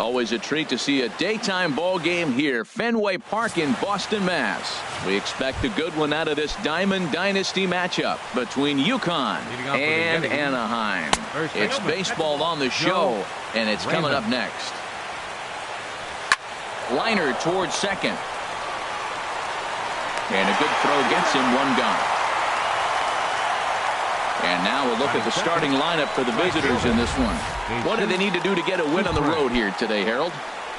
Always a treat to see a daytime ball game here, Fenway Park in Boston, Mass. We expect a good one out of this Diamond Dynasty matchup between UConn and Anaheim. It's baseball on the show, and it's coming up next. Liner towards second. And a good throw gets him, one gone. And now we'll look at the starting lineup for the visitors in this one. What do they need to do to get a win on the road here today, Harold?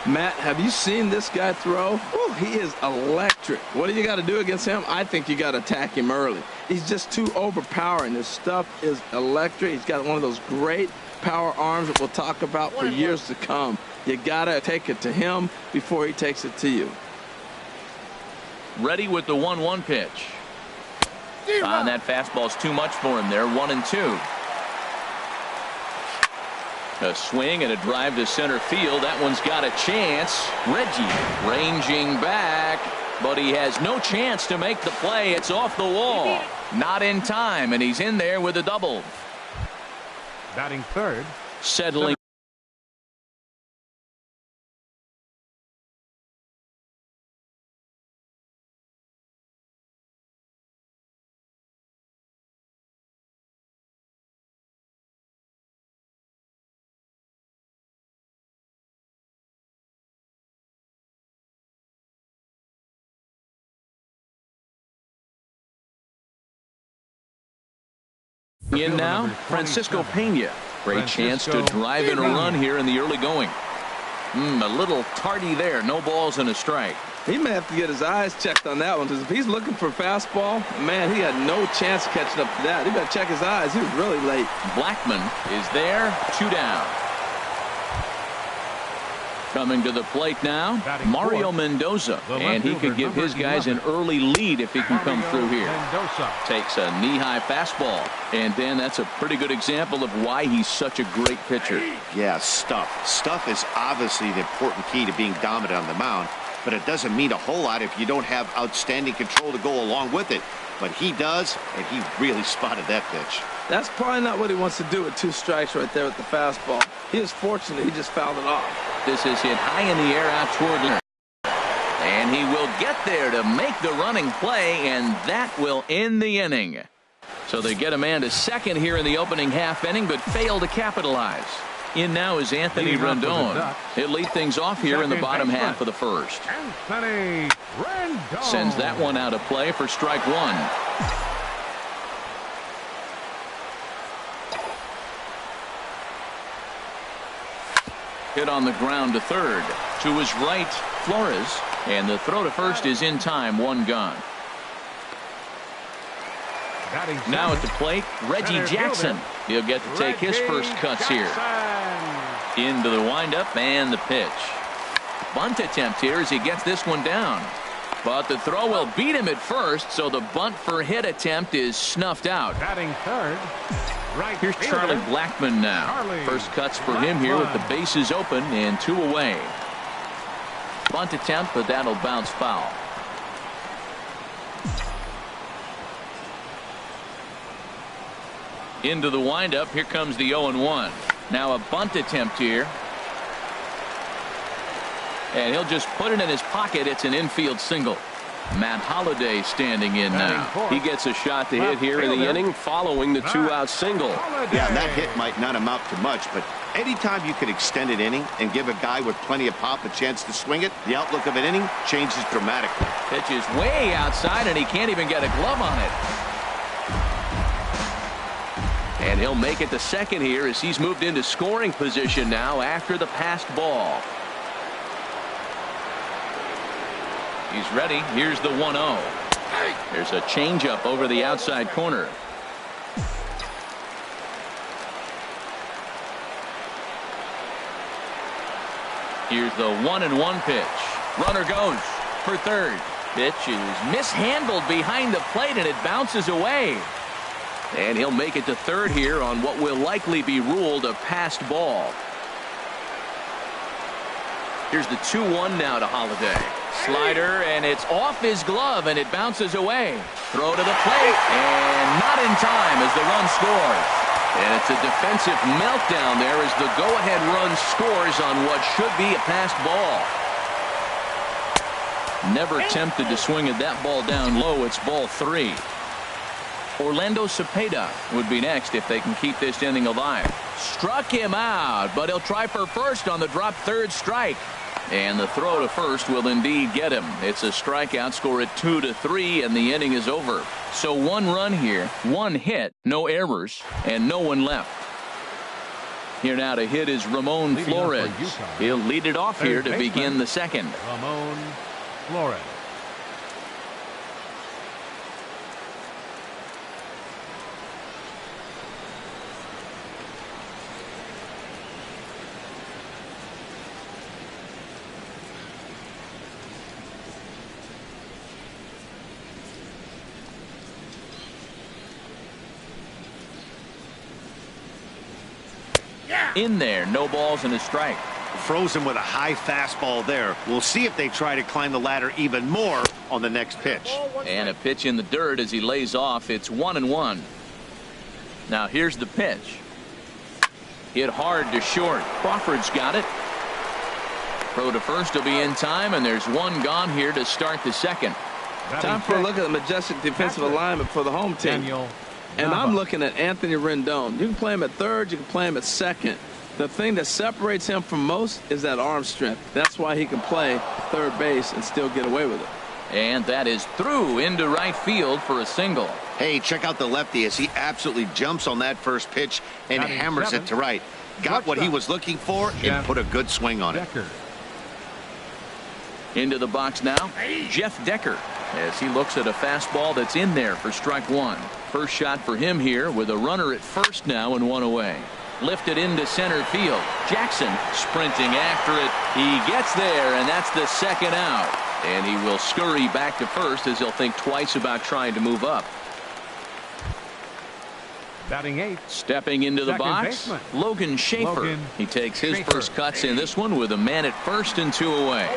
Matt, have you seen this guy throw? Oh, he is electric. What do you got to do against him? I think you got to attack him early. He's just too overpowering. His stuff is electric. He's got one of those great power arms that we'll talk about for years to come. You got to take it to him before he takes it to you. Ready with the 1-1 pitch. And that fastball's too much for him there. 1-2. A swing and a drive to center field. That one's got a chance. Reggie ranging back, but he has no chance to make the play. It's off the wall. Not in time, and he's in there with a double. Batting third. Settling. In now, Francisco Pena. Great chance to drive in a run here in the early going. A little tardy there. No balls and a strike. He may have to get his eyes checked on that one, because if he's looking for a fastball, man, he had no chance catching up to that. He better check his eyes. He was really late. Blackman is there. 2 down. Coming to the plate now, Mario Mendoza, and he could give his guys an early lead if he can come through here. Takes a knee-high fastball, and Dan, that's a pretty good example of why he's such a great pitcher. Yeah, stuff. Stuff is obviously the important key to being dominant on the mound, but it doesn't mean a whole lot if you don't have outstanding control to go along with it. But he does, and he really spotted that pitch. That's probably not what he wants to do with 2 strikes right there with the fastball. He is fortunate he just fouled it off. This is hit high in the air out toward Leonard. And he will get there to make the running play, and that will end the inning. So they get a man to second here in the opening half inning, but fail to capitalize. In now is Anthony Rendon. He'll lead things off here in the bottom half of the first. Anthony Rendon sends that one out of play for strike 1. Hit on the ground to third. To his right, Flores. And the throw to first is in time. 1 gone. Now at the plate, Reggie Jackson. He'll get to take his first cuts here. Into the windup and the pitch. Bunt attempt here as he gets this one down. But the throw will beat him at first, so the bunt for hit attempt is snuffed out. Batting third. Here's Charlie Blackman now. First cuts for him here with the bases open and 2 away. Bunt attempt, but that'll bounce foul. Into the windup. Here comes the 0-1. Now a bunt attempt here. And he'll just put it in his pocket. It's an infield single. Matt Holliday standing in now. He gets a shot to hit here in the inning following the 2-out single. Yeah, and that hit might not amount to much, but anytime you can extend an inning and give a guy with plenty of pop a chance to swing it, the outlook of an inning changes dramatically. Pitch is way outside, and he can't even get a glove on it. And he'll make it to second here as he's moved into scoring position now after the passed ball. He's ready. Here's the 1-0. There's a changeup over the outside corner. Here's the 1-1 pitch. Runner goes for third. Pitch is mishandled behind the plate, and it bounces away. And he'll make it to third here on what will likely be ruled a passed ball. Here's the 2-1 now to Holliday. Slider, and it's off his glove, and it bounces away. Throw to the plate, and not in time as the run scores. And it's a defensive meltdown there as the go-ahead run scores on what should be a passed ball. Never tempted to swing at that ball down low. It's ball 3. Orlando Cepeda would be next if they can keep this inning alive. Struck him out, but he'll try for first on the drop third strike. And the throw to first will indeed get him. It's a strikeout, score at 2-3, and the inning is over. So 1 run here, 1 hit, no errors, and no one left. Here now to hit is Ramon Flores. He'll lead it off here to begin the second. Ramon Flores. In there, no balls and a strike. Frozen with a high fastball there. We'll see if they try to climb the ladder even more on the next pitch. And a pitch in the dirt as he lays off. It's 1-1. Now here's the pitch. Hit hard to short. Crawford's got it. Throw to first will be in time, and there's 1 gone here to start the second. Time for a look at the majestic defensive alignment for the home team. And I'm looking at Anthony Rendon. You can play him at third. You can play him at second. The thing that separates him from most is that arm strength. That's why he can play third base and still get away with it. And that is through into right field for a single. Hey, check out the lefty as he absolutely jumps on that first pitch and hammers it to right. Got what he was looking for and put a good swing on it. Into the box now, Jeff Decker, as he looks at a fastball that's in there for strike 1. First shot for him here with a runner at first now and 1 away. Lifted into center field. Jackson sprinting after it. He gets there, and that's the second out. And he will scurry back to first as he'll think twice about trying to move up. Batting 8. Stepping into the box, Logan Schaefer. He takes his first cuts in this one with a man at first and 2 away.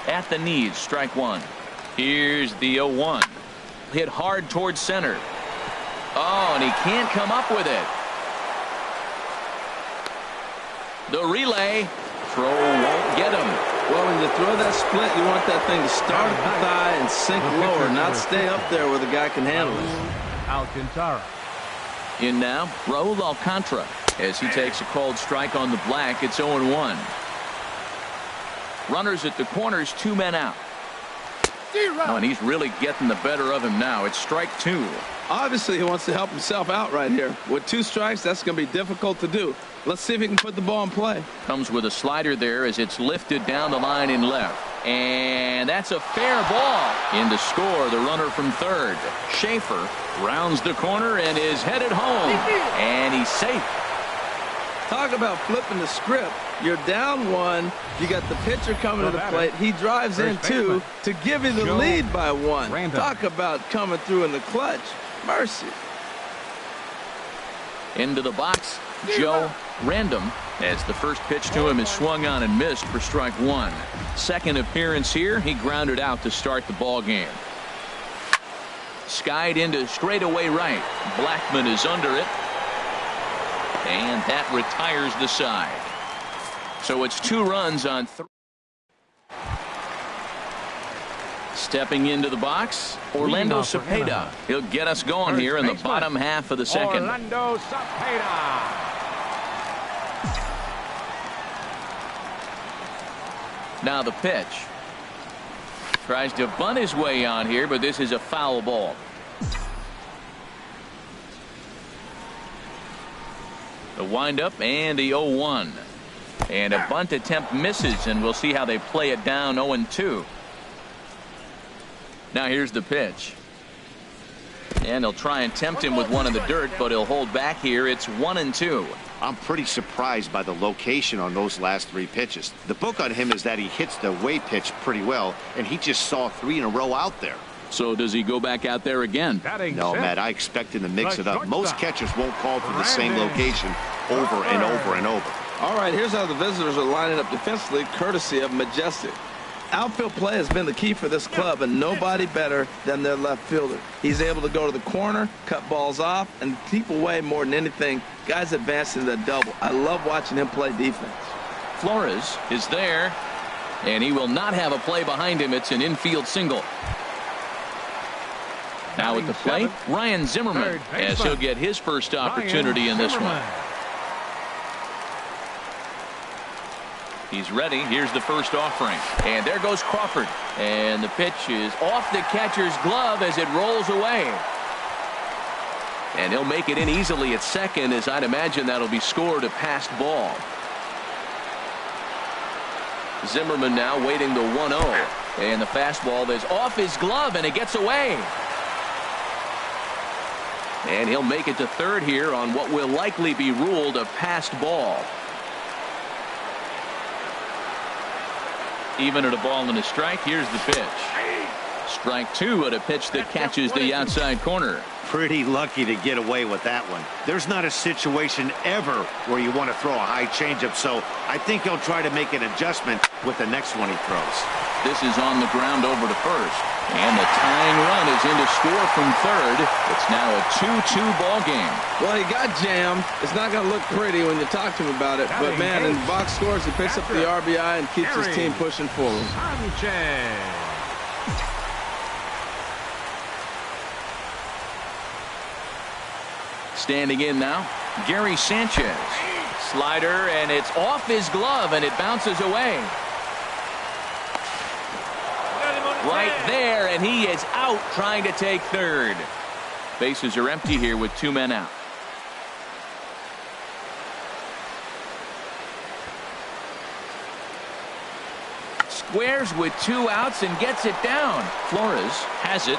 At the knees, strike 1. Here's the 0-1. Hit hard towards center. Oh, and he can't come up with it. The relay. Throw won't get him. Well, when you throw that split, you want that thing to start at the thigh and sink lower, not stay up there where the guy can handle it. Alcantara. In now, Raul Alcantara. As he takes a called strike on the black, it's 0-1. Runners at the corners, 2 men out. Oh, and he's really getting the better of him now. It's strike 2. Obviously, he wants to help himself out right here. With 2 strikes, that's going to be difficult to do. Let's see if he can put the ball in play. Comes with a slider there as it's lifted down the line in left. And that's a fair ball. In to score, the runner from third. Schaefer rounds the corner and is headed home. And he's safe. Talk about flipping the script. You're down 1. You got the pitcher coming to the plate. He drives in 2 to give you the lead by 1. Talk about coming through in the clutch. Mercy. Into the box, Joe Random, as the first pitch to him is swung on and missed for strike 1. Second appearance here, he grounded out to start the ball game. Skied into straightaway right. Blackman is under it. And that retires the side. So it's 2 runs on 3. Stepping into the box, Orlando Cepeda. He'll get us going here in the bottom half of the second. Orlando Cepeda. Now the pitch. Tries to bunt his way on here, but this is a foul ball. The windup and the 0-1. And a bunt attempt misses, and we'll see how they play it down 0-2. Now here's the pitch. And they'll try and tempt him with one in the dirt, but he'll hold back here. It's 1-2. I'm pretty surprised by the location on those last 3 pitches. The book on him is that he hits the way pitch pretty well, and he just saw 3 in a row out there. So does he go back out there again? No, Matt, I expect him to mix it up. Most catchers won't call for the same location over and over and over. All right, here's how the visitors are lining up defensively, courtesy of Majestic. Outfield play has been the key for this club, and nobody better than their left fielder. He's able to go to the corner, cut balls off, and keep away more than anything. Guys advancing to the double. I love watching him play defense. Flores is there, and he will not have a play behind him. It's an infield single. Now at the plate, Ryan Zimmerman, as he'll get his first opportunity in this one. He's ready. Here's the first offering. And there goes Crawford. And the pitch is off the catcher's glove as it rolls away. And he'll make it in easily at second, as I'd imagine that'll be scored a passed ball. Zimmerman now waiting the 1-0. And the fastball is off his glove, and it gets away. And he'll make it to third here on what will likely be ruled a passed ball. Even at a ball and a strike, here's the pitch. Strike two at a pitch that catches the outside corner. Pretty lucky to get away with that one. There's not a situation ever where you want to throw a high changeup, so I think he'll try to make an adjustment with the next one he throws. This is on the ground over to first. And the tying run is in to score from third. It's now a 2-2 ball game. Well, he got jammed. It's not going to look pretty when you talk to him about it. But, man, in the box scores, he picks up the RBI and keeps his team pushing forward. Standing in now, Gary Sanchez. Slider, and it's off his glove, and it bounces away. Right there, and he is out trying to take third. Bases are empty here with 2 men out. Squares with 2 outs and gets it down. Flores has it.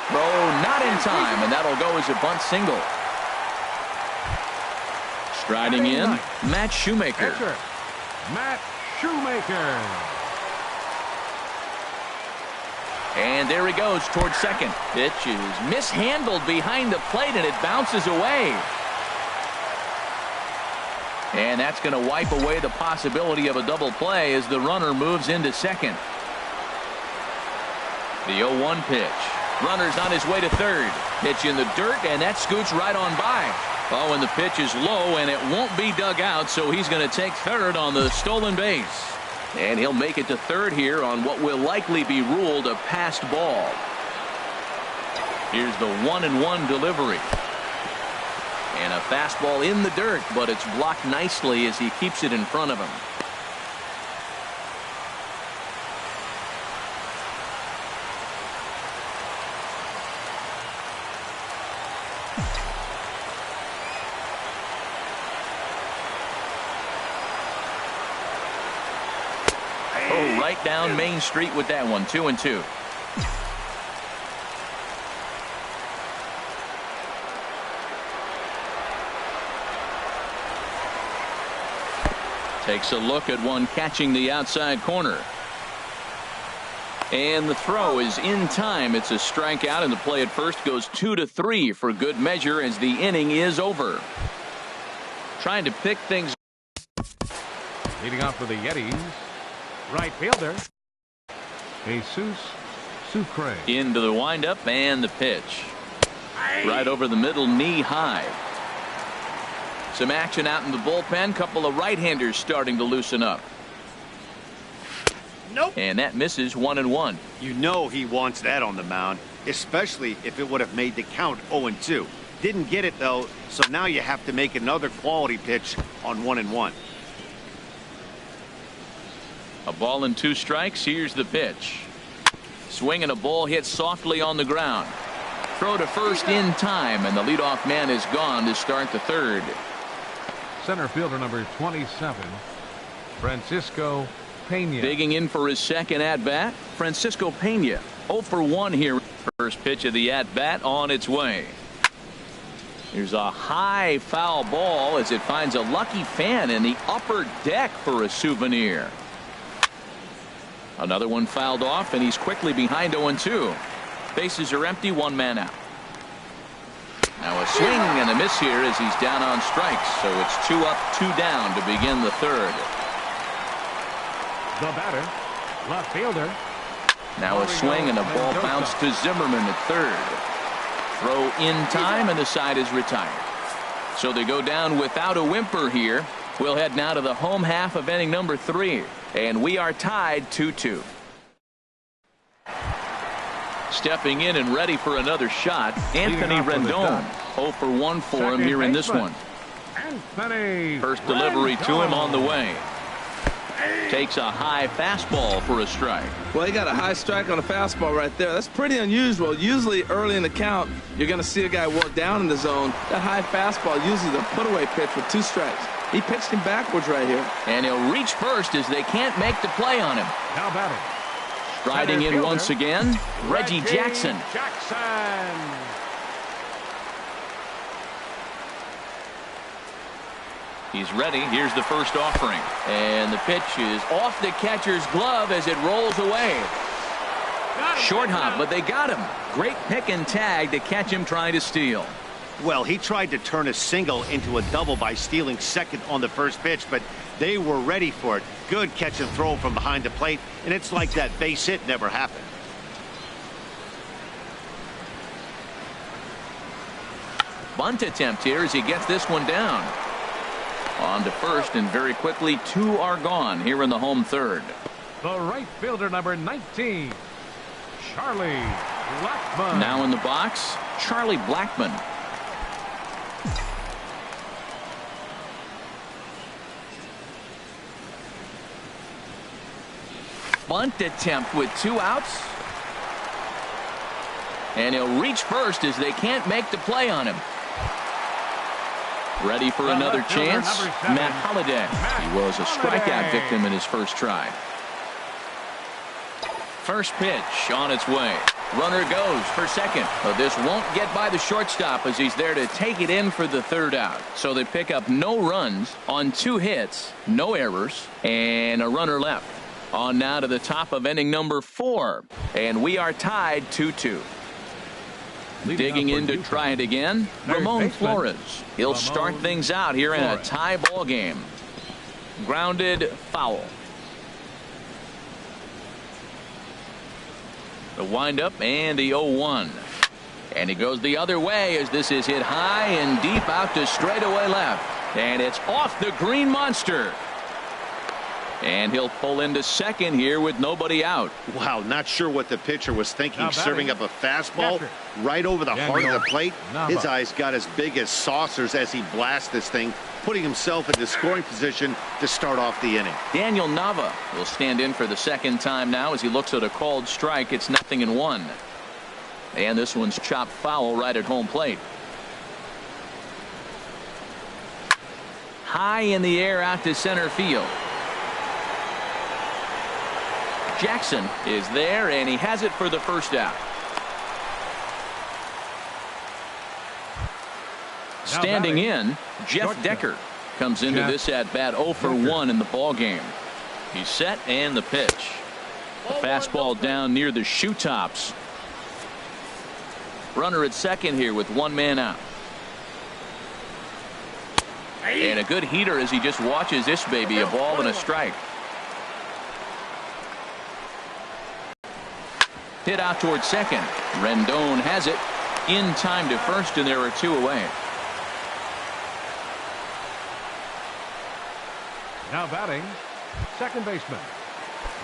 Throw not in time, and that'll go as a bunt single. Striding in, Matt Shoemaker. Matt Shoemaker. And there he goes towards second. Pitch is mishandled behind the plate, and it bounces away. And that's going to wipe away the possibility of a double play as the runner moves into second. The 0-1 pitch. Runner's on his way to third. Pitch in the dirt, and that scoots right on by. Oh, and the pitch is low, and it won't be dug out, so he's going to take third on the stolen base. And he'll make it to third here on what will likely be ruled a passed ball. Here's the 1-1 delivery. And a fastball in the dirt, but it's blocked nicely as he keeps it in front of him. Oh, right down Main Street with that one. 2-2. Takes a look at one catching the outside corner. And the throw is in time. It's a strikeout, and the play at first goes 2-3 for good measure as the inning is over. Trying to pick things. Leading off for the Yetis, right fielder, Jesus Sucre. Into the windup and the pitch. Right over the middle, knee high. Some action out in the bullpen. Couple of right-handers starting to loosen up. Nope. And that misses. 1-1. You know he wants that on the mound, especially if it would have made the count 0-2. Didn't get it, though, so now you have to make another quality pitch on 1-1. A ball and 2 strikes. Here's the pitch. Swing and a ball hit softly on the ground. Throw to first in time, and the leadoff man is gone to start the third. Center fielder number 27, Francisco Pena. Digging in for his second at-bat, Francisco Pena. 0 for 1 here. First pitch of the at-bat on its way. Here's a high foul ball as it finds a lucky fan in the upper deck for a souvenir. Another one fouled off, and he's quickly behind 0-2. Bases are empty, 1 man out. Now a swing and a miss here as he's down on strikes, so it's 2 up, 2 down to begin the third. The batter, Left fielder. Now a swing and a ball bounced to Zimmerman at third. Throw in time and the side is retired. So they go down without a whimper here. We'll head now to the home half of inning number 3. And we are tied 2-2. Stepping in and ready for another shot, Anthony Rendon. 0 for 1 for him here in this one. Anthony First delivery to him on the way. Takes a high fastball for a strike. Well, he got a high strike on a fastball right there. That's pretty unusual. Usually early in the count, you're going to see a guy walk down in the zone. That high fastball usually the put-away pitch with 2 strikes. He pitched him backwards right here. And he'll reach first as they can't make the play on him. Now batting. Striding in once again, Reggie Jackson. He's ready. Here's the first offering. And the pitch is off the catcher's glove as it rolls away. Short hop, but they got him. Great pick and tag to catch him trying to steal. Well, he tried to turn a single into a double by stealing second on the first pitch, but they were ready for it. Good catch and throw from behind the plate, and it's like that base hit never happened. Bunt attempt here as he gets this one down. On to first, and very quickly 2 are gone here in the home third. The right fielder, number 19, Charlie Blackmon. Now in the box, Charlie Blackmon. Bunt attempt with 2 outs. And he'll reach first as they can't make the play on him. Ready for another chance, Matt Holliday. He was a strikeout victim in his first try. First pitch on its way. Runner goes for second. But this won't get by the shortstop as he's there to take it in for the third out. So they pick up no runs on 2 hits, no errors, and a runner left. On now to the top of inning number 4. And we are tied 2-2. Digging in to try it again, Ramon Flores. He'll start things out here in a tie ball game. Grounded foul. The windup and the 0-1. And he goes the other way as this is hit high and deep out to straightaway left. And it's off the green monster. And he'll pull into second here with nobody out. Wow, not sure what the pitcher was thinking, serving up a fastball right over the heart of the plate. His eyes got as big as saucers as he blasts this thing, putting himself into scoring position to start off the inning. Daniel Nava will stand in for the second time now as he looks at a called strike. It's 0-1. And this one's chopped foul right at home plate. High in the air out to center field. Jackson is there, and he has it for the first out. Standing in, Jeff Decker comes into this at bat 0 for 1 in the ball game. He's set and the pitch. The fastball down near the shoe tops. Runner at second here with 1 man out. And a good heater as he just watches this baby, a ball and a strike. Hit out towards second. Rendon has it in time to first, and there are 2 away. Now batting, second baseman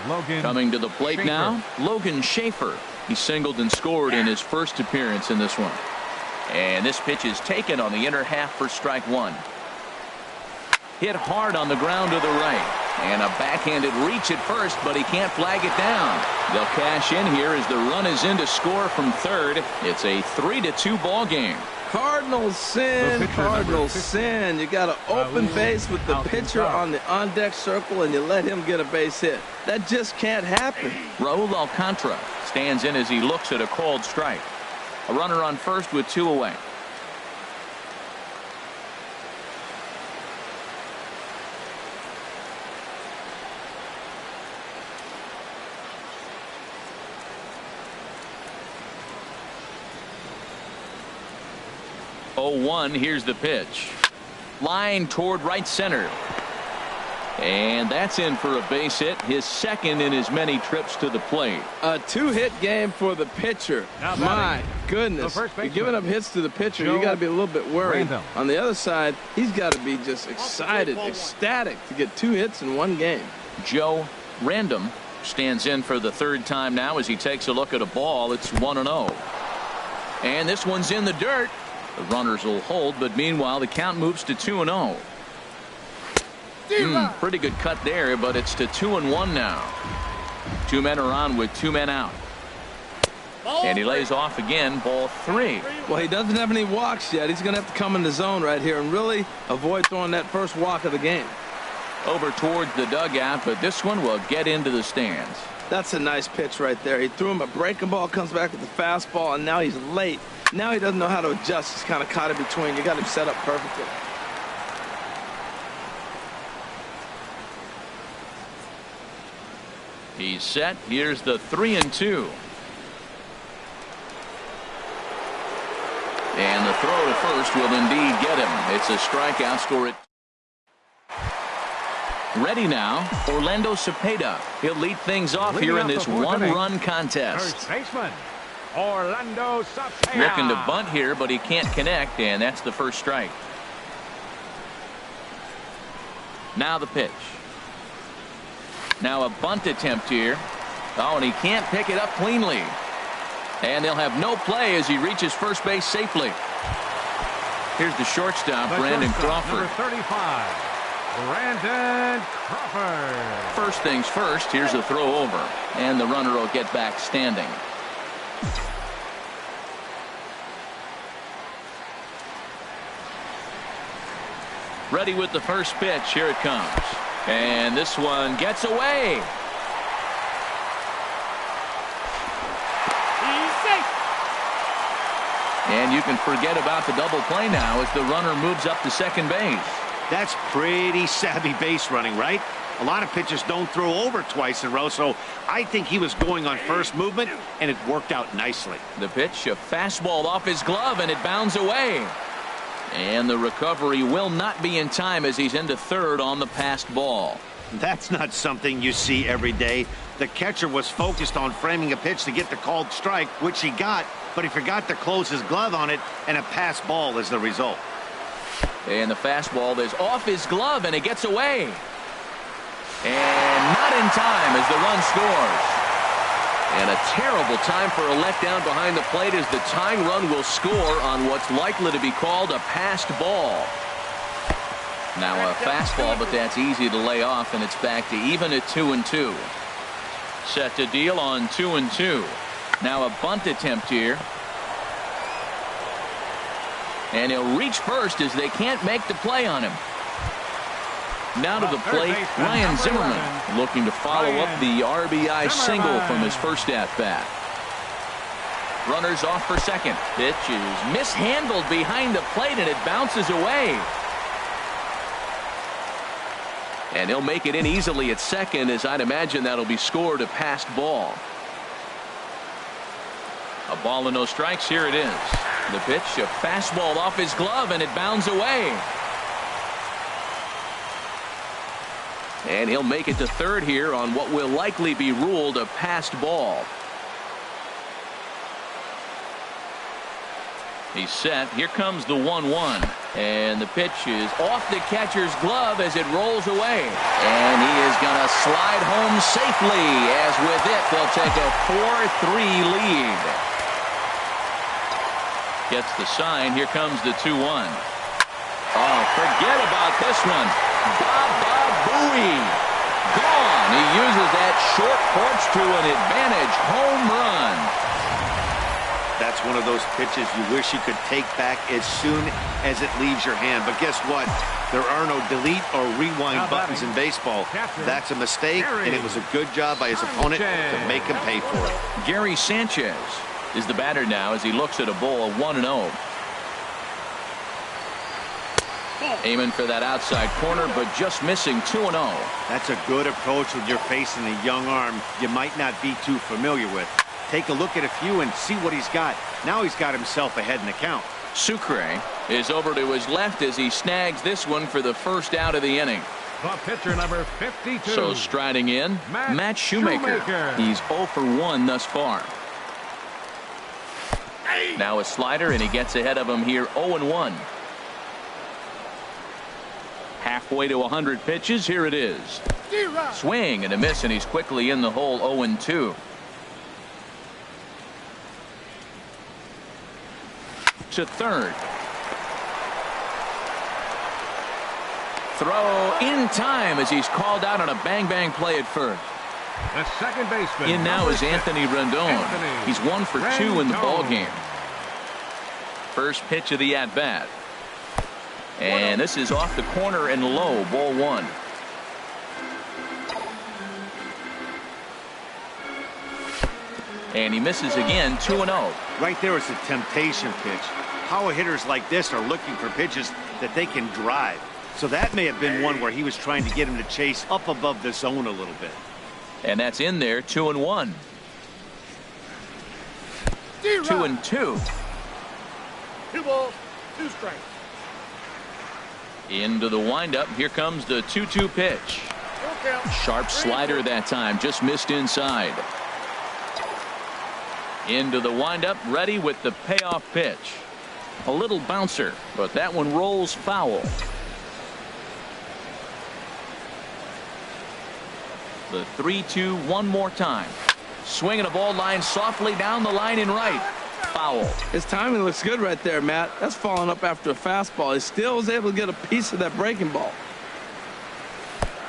Logan. Coming to the plate now, Logan Schaefer. He singled and scored in his first appearance in this one. And this pitch is taken on the inner half for strike 1. Hit hard on the ground to the right. And a backhanded reach at first, but he can't flag it down. They'll cash in here as the run is in to score from third. It's a 3-2 ball game. Cardinals sin, Cardinals sin. You got an open base with the pitcher on the on-deck circle, and you let him get a base hit. That just can't happen. Raul Alcantara stands in as he looks at a called strike. A runner on first with 2 away. Oh, 1. Here's the pitch. Line toward right center. And that's in for a base hit, his second in as many trips to the plate. A two-hit game for the pitcher. My goodness. You're giving up hits to the pitcher. You got to be a little bit worried. On the other side, he's got to be just excited, ecstatic to get 2 hits in one game. Joe Random stands in for the third time now as he takes a look at a ball. It's 1-0. And this one's in the dirt. The runners will hold, but meanwhile the count moves to 2-0. Pretty good cut there, but it's to 2-1 now. 2 men are on with 2 men out. And he lays off again, ball 3. Well, he doesn't have any walks yet. He's going to have to come in the zone right here and really avoid throwing that first walk of the game. Over towards the dugout, but this one will get into the stands. That's a nice pitch right there. He threw him a breaking ball, comes back with the fastball, and now he's late. Now he doesn't know how to adjust. He's kind of caught in between. You got him set up perfectly. He's set. Here's the 3-2. And the throw to first will indeed get him. It's a strikeout. Score it. Ready now, Orlando Cepeda. He'll lead things off here in this one-run contest. First baseman, Orlando Cepeda. Looking to bunt here, but he can't connect, and that's the first strike. Now the pitch. Now a bunt attempt here. Oh, and he can't pick it up cleanly. And they'll have no play as he reaches first base safely. Here's the shortstop, Brandon Crawford. Number 35, Brandon Crawford. First things first, here's a throw over. And the runner will get back standing. Ready with the first pitch. Here it comes. And this one gets away. And you can forget about the double play now as the runner moves up to second base. That's pretty savvy base running, right? A lot of pitchers don't throw over twice in a row, so I think he was going on first movement, and it worked out nicely. The pitch, a fastball off his glove, and it bounds away. And the recovery will not be in time as he's into third on the passed ball. That's not something you see every day. The catcher was focused on framing a pitch to get the called strike, which he got, but he forgot to close his glove on it, and a pass ball is the result. And the fastball is off his glove, and it gets away. And not in time as the run scores. And a terrible time for a letdown behind the plate as the tying run will score on what's likely to be called a passed ball. Now a fastball, but that's easy to lay off, and it's back to even at 2-2. Set to deal on 2-2. Now a bunt attempt here. And he'll reach first as they can't make the play on him. Now to the plate, Ryan Zimmerman looking to follow up the RBI single from his first at-bat. Runners off for second. Pitch is mishandled behind the plate, and it bounces away. And he'll make it in easily at second, as I'd imagine that'll be scored a passed ball. A ball and no strikes. Here it is. The pitch, a fastball off his glove, and it bounds away. And he'll make it to third here on what will likely be ruled a passed ball. He's set. Here comes the 1-1. And the pitch is off the catcher's glove as it rolls away. And he is going to slide home safely, as with it they'll take a 4-3 lead. Gets the sign. Here comes the 2-1. Oh, forget about this one. Baba Booey. Gone. He uses that short porch to an advantage home run. That's one of those pitches you wish you could take back as soon as it leaves your hand. But guess what? There are no delete or rewind buttons in baseball. That's a mistake, and it was a good job by his opponent to make him pay for it. Gary Sanchez is the batter now as he looks at a ball of 1-0. Aiming for that outside corner, but just missing 2-0. That's a good approach when you're facing a young arm you might not be too familiar with. Take a look at a few and see what he's got. Now he's got himself ahead in the count. Sucre is over to his left as he snags this one for the first out of the inning. The pitcher, number 52. So striding in, Matt Shoemaker. He's 0 for 1 thus far. Now a slider, and he gets ahead of him here 0-1. Halfway to 100 pitches. Here it is. Swing and a miss, and he's quickly in the hole 0-2. To third. Throw in time as he's called out on a bang-bang play at first. The second baseman. In now is Anthony Rendon. He's 1 for 2 in the ballgame. First pitch of the at-bat. And this is off the corner and low, ball 1. And he misses again, 2-0. Right there is a temptation pitch. Power hitters like this are looking for pitches that they can drive. So that may have been one where he was trying to get him to chase up above the zone a little bit. And that's in there, 2-1. 2-2. 2 balls, 2 strikes. Into the windup. Here comes the 2-2 pitch. Sharp slider that time, just missed inside. Into the windup, ready with the payoff pitch. A little bouncer, but that one rolls foul. The 3-2 one more time. Swinging a ball line softly down the line and right. Foul. His timing looks good right there, Matt. That's following up after a fastball. He still was able to get a piece of that breaking ball.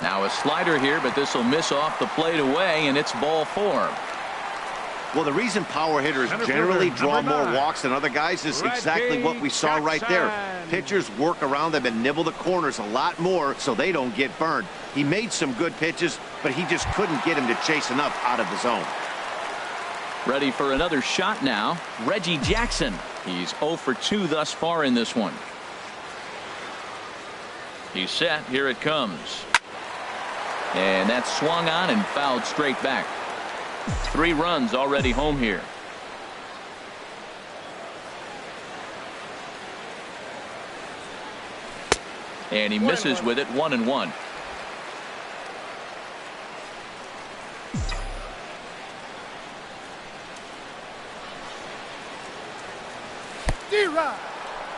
Now a slider here, but this will miss off the plate away, and it's ball 4. Well, the reason power hitters generally draw more walks than other guys is exactly what we saw right there. Pitchers work around them and nibble the corners a lot more so they don't get burned. He made some good pitches, but he just couldn't get him to chase enough out of the zone. Ready for another shot now. Reggie Jackson. He's 0 for 2 thus far in this one. He's set. Here it comes. And that's swung on and fouled straight back. 3 runs already home here. And he misses with it, 1-1.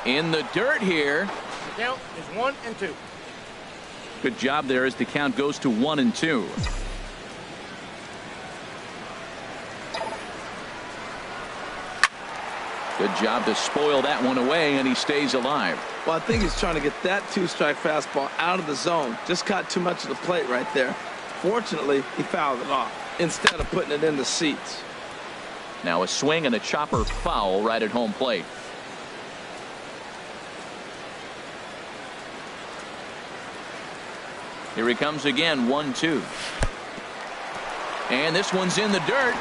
In the dirt here. The count is 1-2. Good job there as the count goes to 1-2. Good job to spoil that one away, and he stays alive. Well, I think he's trying to get that 2-strike fastball out of the zone. Just caught too much of the plate right there. Fortunately, he fouled it off instead of putting it in the seats. Now a swing and a chopper foul right at home plate. Here he comes again, 1-2. And this one's in the dirt.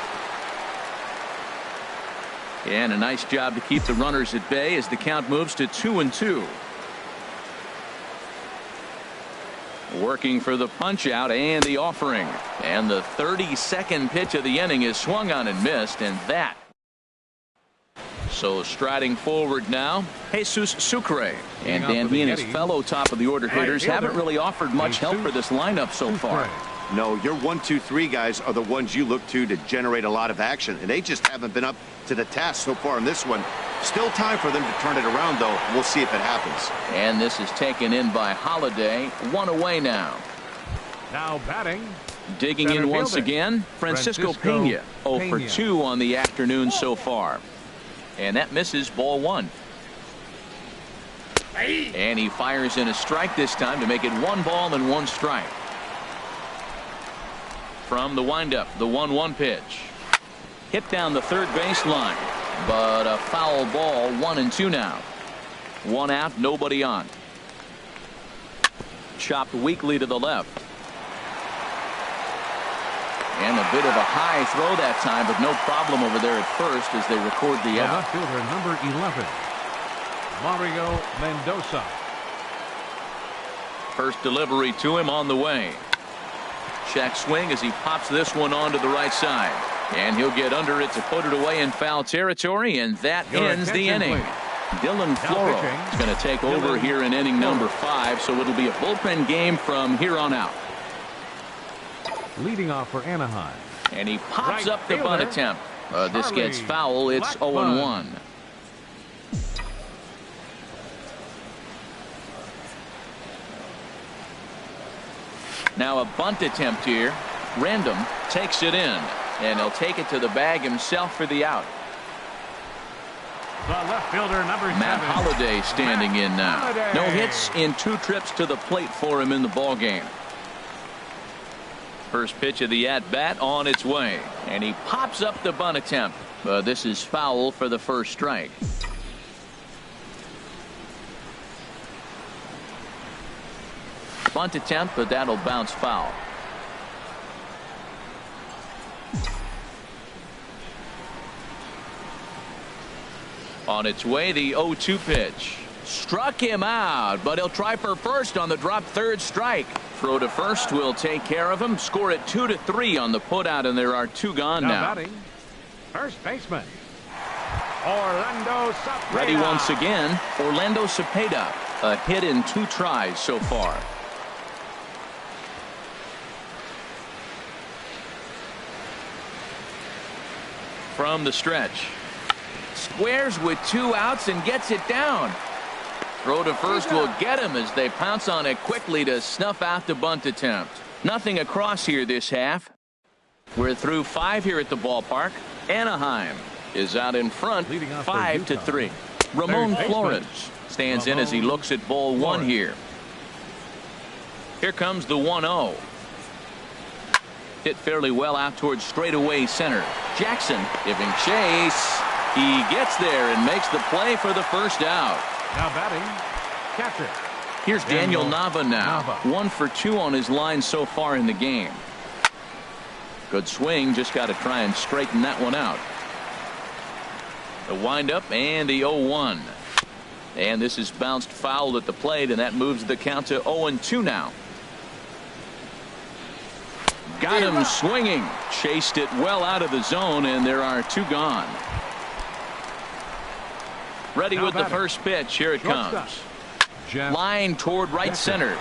And a nice job to keep the runners at bay as the count moves to 2-2. Working for the punch out and the offering. And the 32nd pitch of the inning is swung on and missed, and that. So striding forward now, Jesus Sucre. And Dan, he and his fellow top of the order hitters haven't really offered much help for this lineup so far. No, your 1, 2, 3 guys are the ones you look to generate a lot of action, and they just haven't been up to the task so far in this one. Still time for them to turn it around, though. We'll see if it happens. And this is taken in by Holiday. 1 away now. Now batting. Digging in once again, Francisco Pena. 0 for 2 on the afternoon so far. And that misses, ball 1. And he fires in a strike this time to make it 1 ball and 1 strike. From the windup, the 1-1 pitch. Hit down the third baseline, but a foul ball, 1-2 now. 1 out, nobody on. Chopped weakly to the left. And a bit of a high throw that time, but no problem over there at first as they record the out. Left fielder number 11, Mario Mendoza. First delivery to him on the way. Check swing as he pops this one onto the right side. And he'll get under it to put it away in foul territory, and that ends the inning. Dylan Floro is going to take over here in inning number 5, so it'll be a bullpen game from here on out. Leading off for Anaheim. And he pops up the bunt attempt. This gets foul. It's 0-1. Now a bunt attempt here. Random takes it in, and he'll take it to the bag himself for the out. The left fielder, number 7. Matt Holliday standing in now. No hits in 2 trips to the plate for him in the ball game. First pitch of the at-bat on its way, and he pops up the bunt attempt. This is foul for the first strike. Bunt attempt, but that'll bounce foul. On its way, the 0-2 pitch. Struck him out, but he'll try for first on the drop third strike. Throw to first will take care of him. Score it 2-3 on the putout, and there are 2 gone now. Batting, first baseman, Orlando Cepeda. Ready once again, Orlando Cepeda. A hit in 2 tries so far. From the stretch. Squares with 2 outs and gets it down. Throw to first will get him as they pounce on it quickly to snuff out the bunt attempt. Nothing across here this half. We're through 5 here at the ballpark. Anaheim is out in front 5-3. Ramon Flores stands in as he looks at ball 1 here. Here comes the 1-0. Hit fairly well out towards straightaway center. Jackson giving chase. He gets there and makes the play for the first out. Now batting, catcher. Here's Daniel Nava now. 1 for 2 on his line so far in the game. Good swing. Just got to try and straighten that one out. The windup and the 0-1. And this is bounced foul at the plate, and that moves the count to 0-2 now. Got him swinging. Chased it well out of the zone, and there are 2 gone. Ready with the first pitch. Here it comes. Line toward right center.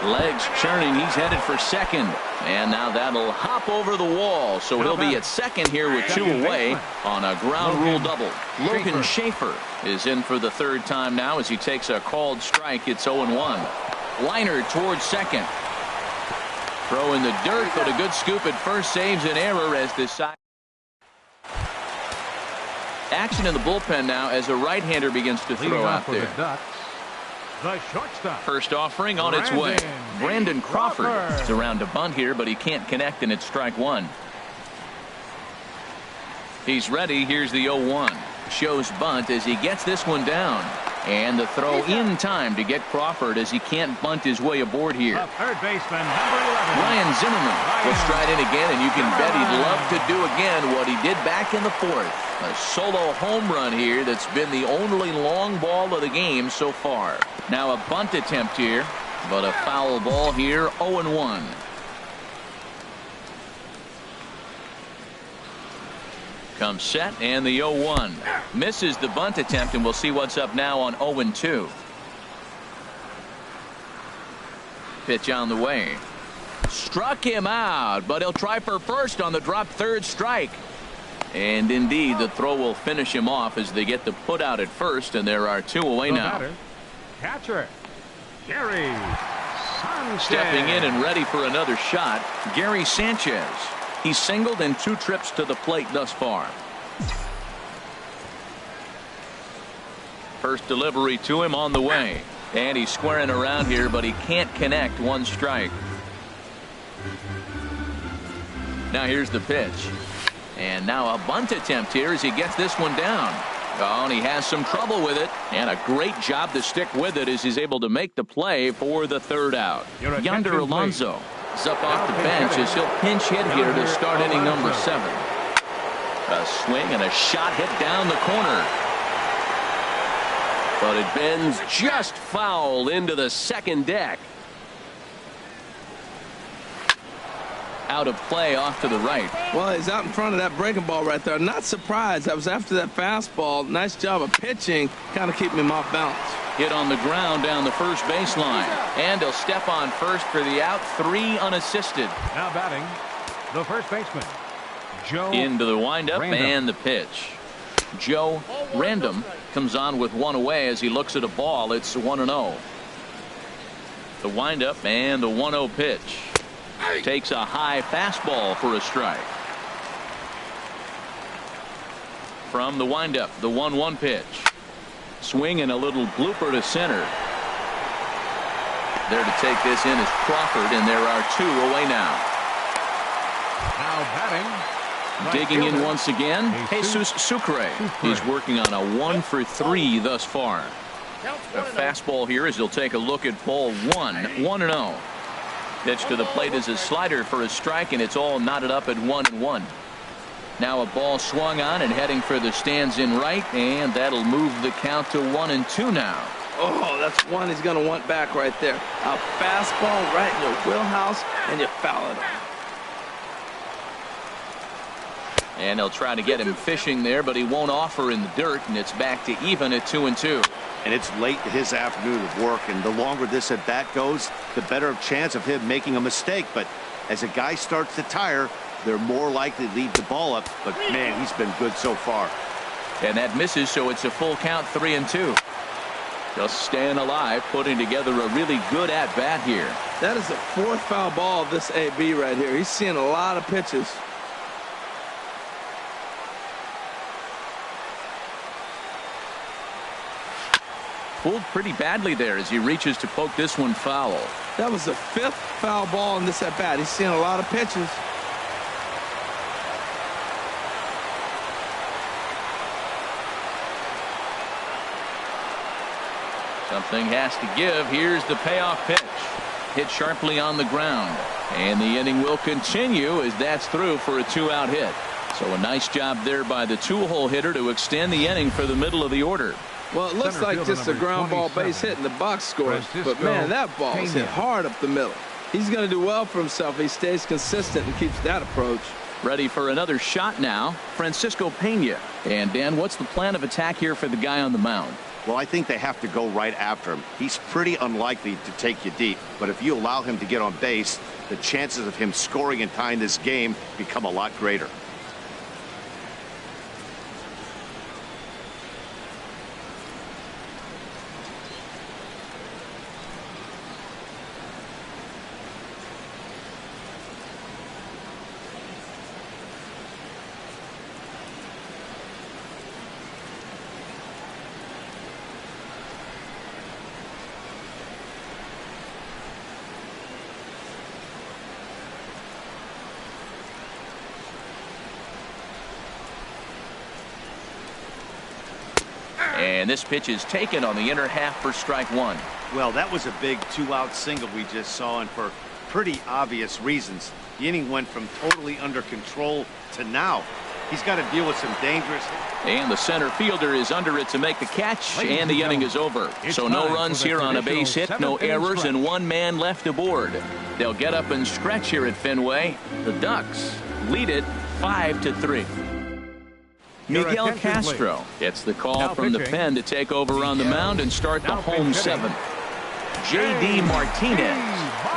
Legs churning. He's headed for second. And now that'll hop over the wall. So he'll be at second here with 2 away on a ground rule double. Logan Schaefer is in for the 3rd time now as he takes a called strike. It's 0-1. Liner towards second. Throw in the dirt, but a good scoop at first saves an error as this side. Action in the bullpen now as a right-hander begins to throw out there. The shortstop. First offering on its way. Brandon Crawford is around to bunt here, but he can't connect, and it's strike 1. He's ready. Here's the 0-1. Shows bunt as he gets this one down. And the throw in time to get Crawford as he can't bunt his way aboard here. The third baseman, number 11. Ryan Zimmerman will stride in again, and you can bet he'd love to do again what he did back in the 4th. A solo home run here that's been the only long ball of the game so far. Now a bunt attempt here, but a foul ball here, 0-1. Comes set, and the 0-1. Misses the bunt attempt, and we'll see what's up now on 0-2. Pitch on the way. Struck him out, but he'll try for first on the drop third strike. And indeed, the throw will finish him off as they get the put out at first, and there are 2 away now. Catcher, Gary Sanchez. Stepping in and ready for another shot, Gary Sanchez. He's singled in 2 trips to the plate thus far. First delivery to him on the way. And he's squaring around here, but he can't connect. 1 strike. Now here's the pitch. And now a bunt attempt here as he gets this one down. Oh, and he has some trouble with it. And a great job to stick with it as he's able to make the play for the 3rd out. Yonder Alonso is up off the bench as he'll pinch hit here to start inning number 7. A swing and a shot hit down the corner. But it bends just foul into the second deck. out of play off to the right. Well, he's out in front of that breaking ball right there. Not surprised. That was after that fastball. Nice job of pitching, kind of keeping him off balance. Hit on the ground down the first baseline. And he'll step on first for the out. 3 unassisted. Now batting, the first baseman, Joe. Into the windup and the pitch. Joe Random comes on with 1 away as he looks at a ball. It's 1-0. The windup and the 1-0 pitch. Takes a high fastball for a strike. From the windup, the 1-1 pitch. Swing and a little blooper to center. There to take this in is Crawford, and there are 2 away now. Now batting, right digging in fielder, once again, Jesus Sucre. He's working on a 1 for 3 thus far. A fastball here as he'll take a look at ball 1. 1-0. Pitch to the plate is a slider for a strike, and it's all knotted up at 1-1. Now a ball swung on and heading for the stands in right, and that'll move the count to 1-2 now. Oh, that's one he's going to want back right there. A fastball right in your wheelhouse, and you foul it off. And they'll try to get him fishing there, but he won't offer in the dirt, and it's back to even at 2-2. And it's late in his afternoon of work, and the longer this at bat goes, the better chance of him making a mistake. But as a guy starts to tire, they're more likely to leave the ball up. But man, he's been good so far. And that misses, so it's a full count, 3-2. Just staying alive, putting together a really good at bat here. That is the 4th foul ball of this AB right here. He's seeing a lot of pitches. Pulled pretty badly there as he reaches to poke this one foul. That was the 5th foul ball in this at bat. He's seeing a lot of pitches. Something has to give. Here's the payoff pitch. Hit sharply on the ground. And the inning will continue as that's through for a 2-out hit. So a nice job there by the 2-hole hitter to extend the inning for the middle of the order. Well, it looks like just a ground ball base hit in the box score. But, man, that ball is hit hard up the middle. He's going to do well for himself if he stays consistent and keeps that approach. Ready for another shot now, Francisco Pena. And, Dan, what's the plan of attack here for the guy on the mound? Well, I think they have to go right after him. He's pretty unlikely to take you deep, but if you allow him to get on base, the chances of him scoring and tying this game become a lot greater. And this pitch is taken on the inner half for strike 1. Well, that was a big 2-out single we just saw, and for pretty obvious reasons. The inning went from totally under control to now. He's got to deal with some dangerous. And the center fielder is under it to make the catch, and the inning is over. So no runs here on a base hit, no errors, and 1 man left aboard. They'll get up and stretch here at Fenway. The Ducks lead it 5-3. Miguel Castro gets the call from the pen to take over on the mound and start the home 7th. J.D. Martinez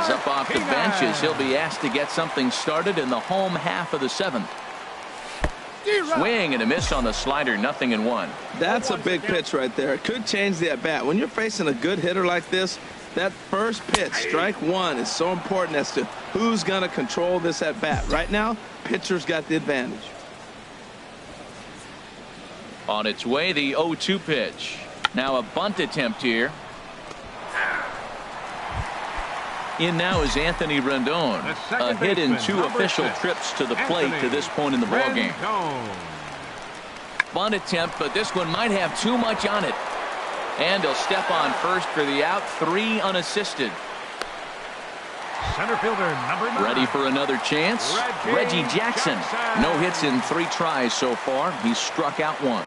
is up off the bench as he'll be asked to get something started in the home half of the 7th. Swing and a miss on the slider, 0-1. That's a big pitch right there. It could change the at-bat. When you're facing a good hitter like this, that first pitch, strike 1, is so important as to who's going to control this at-bat. Right now, pitcher's got the advantage. On its way, the 0-2 pitch. Now a bunt attempt here. In now is Anthony Rendon. A hit in 2 official trips to the plate to this point in the ballgame. Bunt attempt, but this one might have too much on it. And he'll step on first for the out, 3 unassisted. Center fielder number 9. Ready for another chance. Reggie Jackson. No hits in 3 tries so far. He's struck out 1.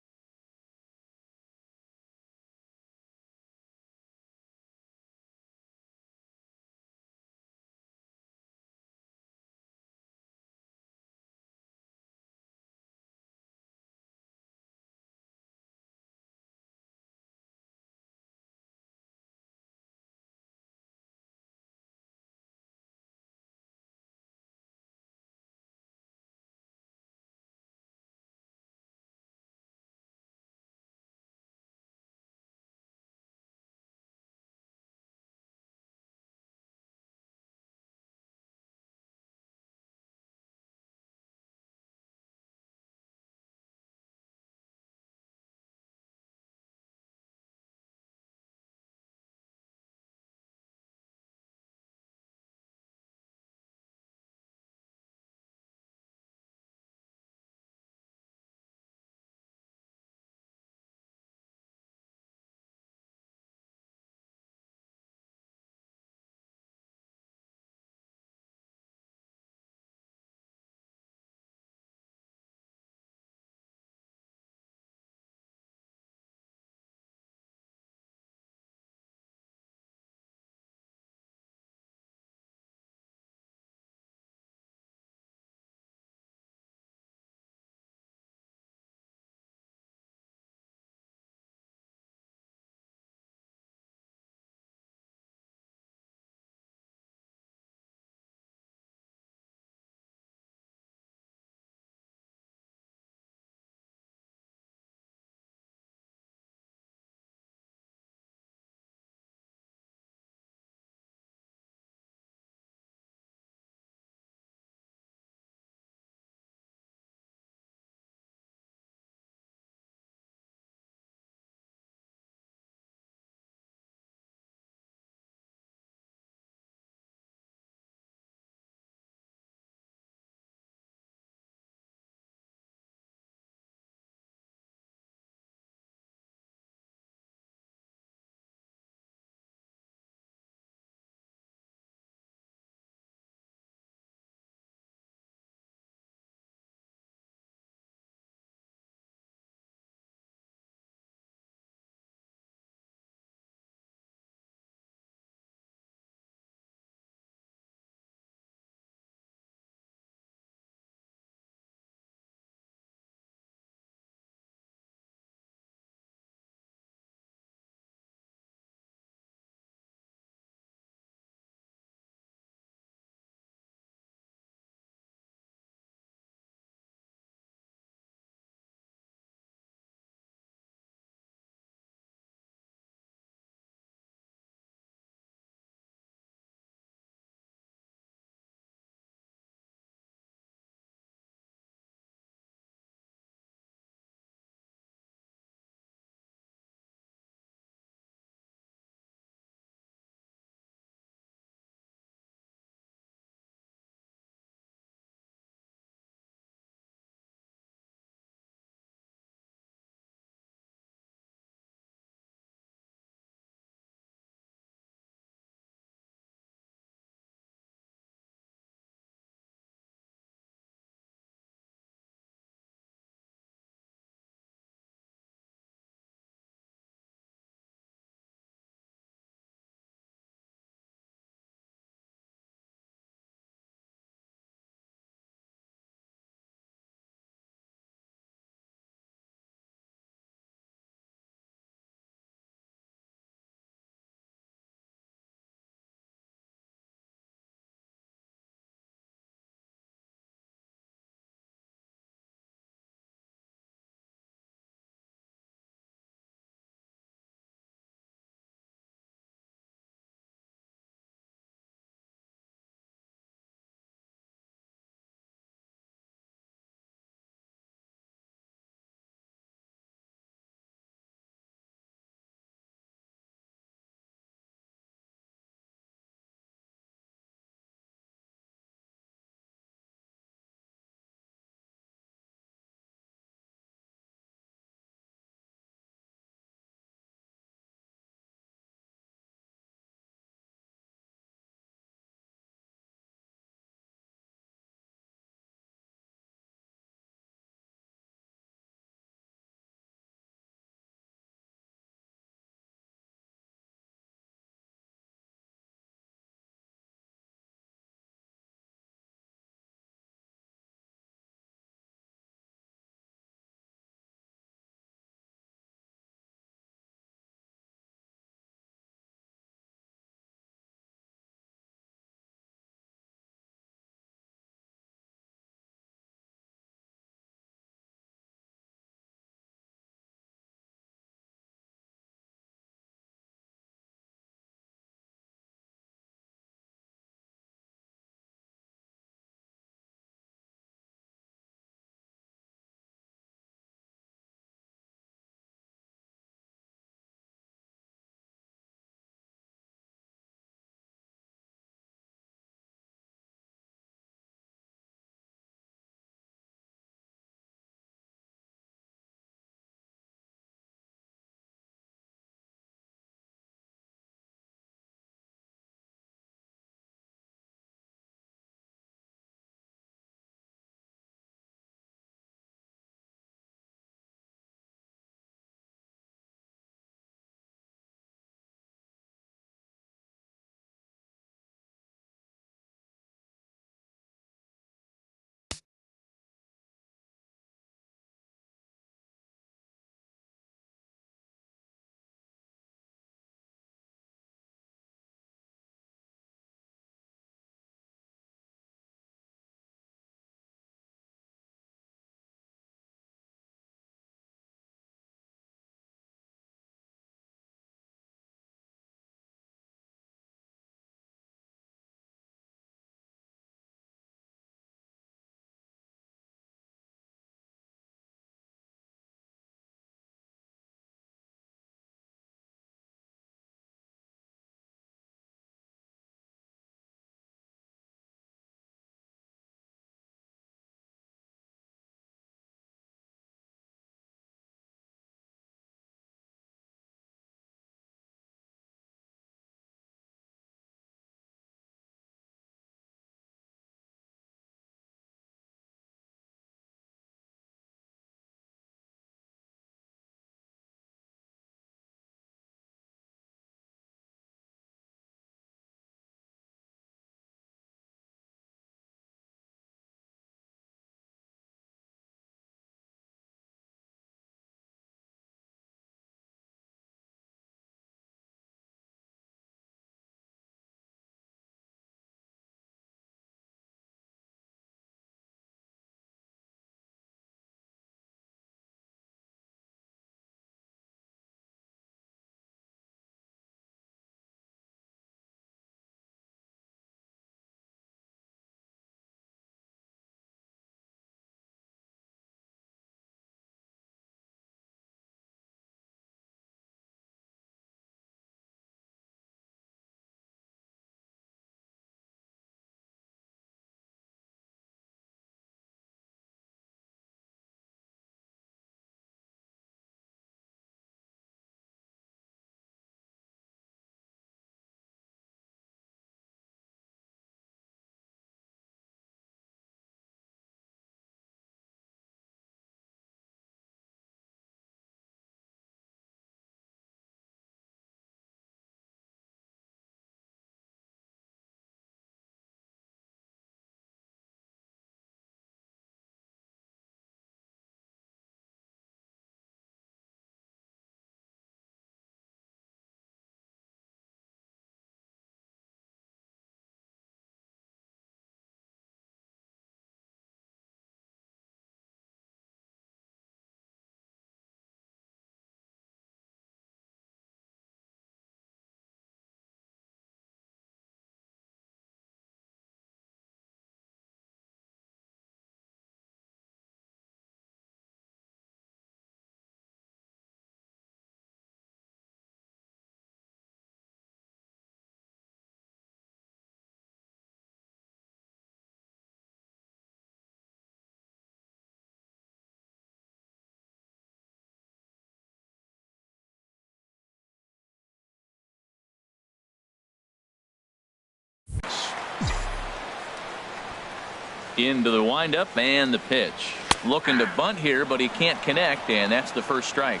Into the windup and the pitch. Looking to bunt here, but he can't connect, and that's the first strike.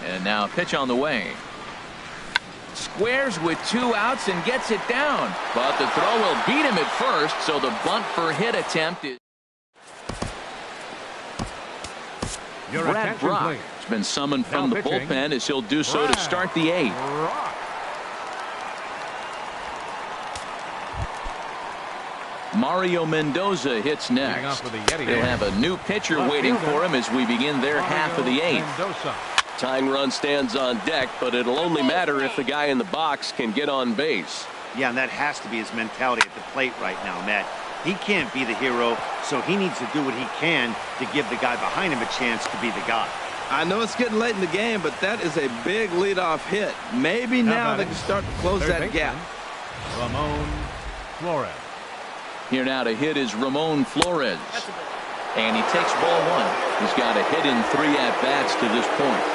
And now a pitch on the way. Squares with 2 outs and gets it down. But the throw will beat him at first, so the bunt for hit attempt is. Brad Brock has been summoned from the bullpen as he'll do so to start the 8th. Mario Mendoza hits next. He'll have a new pitcher waiting for him as we begin their half of the 8th. Tying run stands on deck, but it'll only matter if the guy in the box can get on base. Yeah, and that has to be his mentality at the plate right now, Matt. He can't be the hero, so he needs to do what he can to give the guy behind him a chance to be the guy. I know it's getting late in the game, but that is a big leadoff hit. Maybe now they can start to close that gap. Ramon Flores. Here now to hit is Ramon Flores. And he takes ball 1. He's got a hit in 3 at-bats to this point.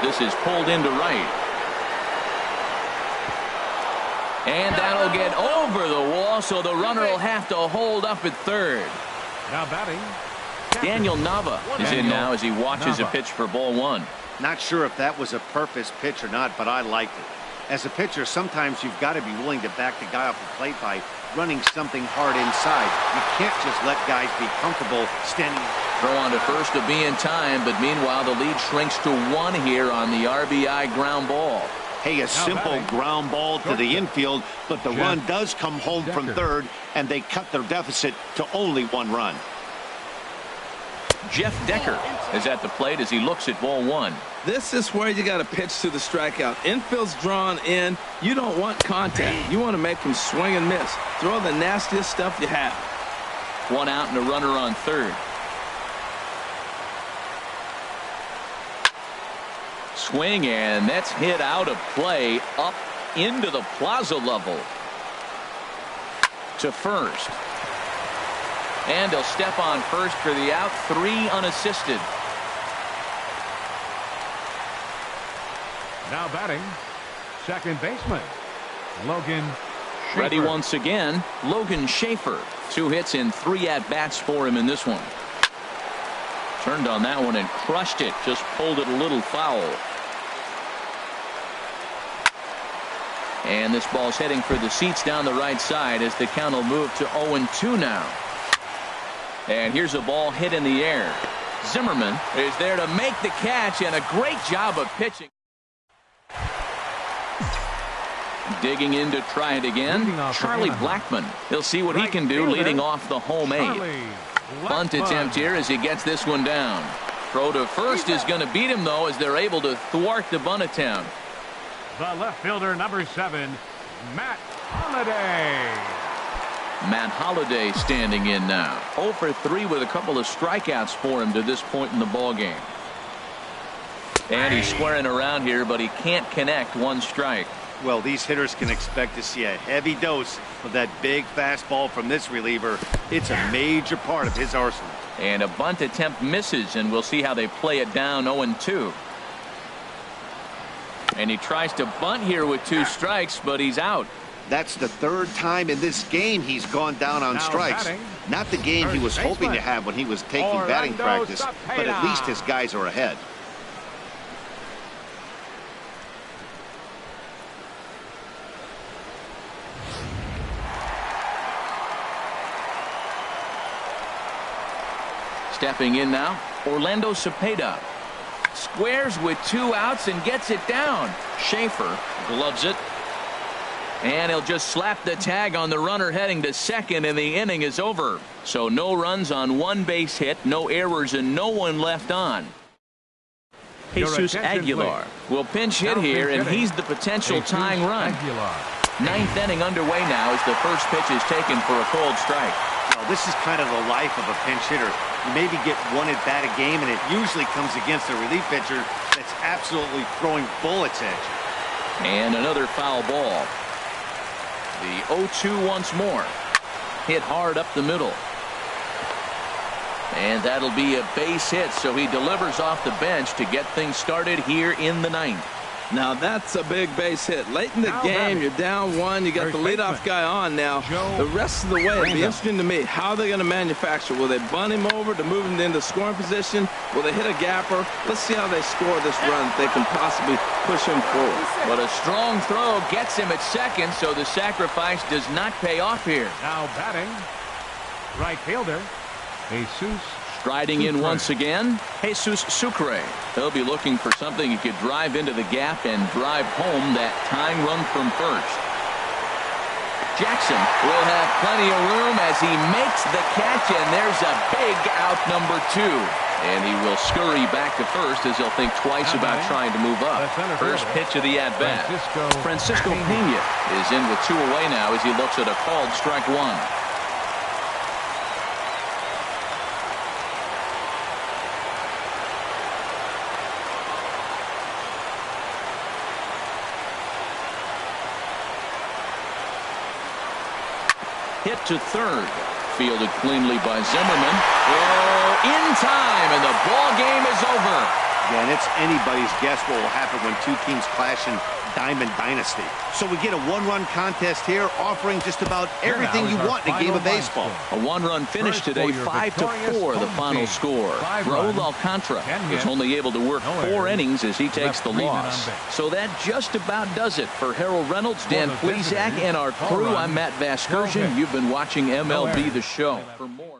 This is pulled into right. And that'll get over the wall, so the runner will have to hold up at third. Now batting, Daniel Nava is in now as he watches a pitch for ball 1. Not sure if that was a purpose pitch or not, but I liked it. As a pitcher, sometimes you've got to be willing to back the guy off the plate by running something hard inside. You can't just let guys be comfortable standing. Throw on to first to be in time, but meanwhile the lead shrinks to 1 here on the RBI ground ball. Hey, a simple ground ball to the infield, but the run does come home from third, and they cut their deficit to only 1 run. Jeff Decker is at the plate as he looks at ball 1. This is where you got to pitch to the strikeout. Infield's drawn in. You don't want contact. You want to make him swing and miss. Throw the nastiest stuff you have. 1 out and a runner on third. Swing, and that's hit out of play up into the plaza level. To first. And he'll step on first for the out. 3 unassisted. now batting, second baseman, Logan Schaefer. Ready once again, Logan Schaefer. 2 hits in 3 at-bats for him in this one. Turned on that one and crushed it. Just pulled it a little foul. And this ball's heading for the seats down the right side as the count will move to 0-2 now. And here's a ball hit in the air. Zimmerman is there to make the catch, and a great job of pitching. Digging in to try it again, Charlie Blackmon. He'll see what he can do leading off the home 8th. Bunt attempt here as he gets this one down. Throw to first is going to beat him, though, as they're able to thwart the bunt attempt. The left fielder, number 7, Matt Holliday. Matt Holliday standing in now. 0 for 3 with a couple of strikeouts for him to this point in the ball game. And he's squaring around here, but he can't connect. 1 strike. Well, these hitters can expect to see a heavy dose of that big fastball from this reliever. It's a major part of his arsenal. And a bunt attempt misses, and we'll see how they play it down. 0-2. And he tries to bunt here with 2 strikes, but he's out. That's the 3rd time in this game he's gone down on strikes. Batting, not the game he was hoping to have when he was taking batting practice, but at least his guys are ahead. Stepping in now, Orlando Cepeda. Squares with 2 outs and gets it down. Schaefer gloves it. And he'll just slap the tag on the runner heading to second, and the inning is over. So no runs on 1 base hit, no errors, and no one left on. Jesus Aguilar will pinch hit here, and he's the potential tying run. 9th inning underway now as the first pitch is taken for a cold strike. Well, this is kind of the life of a pinch hitter. You maybe get 1 at bat a game, and it usually comes against a relief pitcher that's absolutely throwing bullets at you. And another foul ball. The 0-2 once more. Hit hard up the middle. And that'll be a base hit, so he delivers off the bench to get things started here in the 9th. Now that's a big base hit. Late in the game, you're down 1. You got the leadoff guy on now. The rest of the way, it'll be interesting to me. How are they going to manufacture? Will they bunt him over to move him into scoring position? Will they hit a gapper? Let's see how they score this run. If they can possibly push him forward. But a strong throw gets him at second, so the sacrifice does not pay off here. Now batting, right fielder, Jesus. Striding in once again, Jesus Sucre. He'll be looking for something he could drive into the gap and drive home that tying run from first. Jackson will have plenty of room as he makes the catch, and there's a big out number 2. And he will scurry back to first as he'll think twice about trying to move up. First pitch of the at-bat. Francisco Pena is in with 2 away now as he looks at a called strike 1. Hit to third. Fielded cleanly by Zimmerman. Oh, in time, and the ball game is over. Yeah, and it's anybody's guess what will happen when 2 teams clash in Diamond Dynasty. So we get a 1-run contest here, offering just about everything you want in a game of baseball. A 1-run finish today, 5-4, the final score. Raul Alcantara is only able to work 4 innings as he takes the loss. So that just about does it for Harold Reynolds, Dan Plesac, and our crew. I'm Matt Vasgersian. You've been watching MLB The Show. For more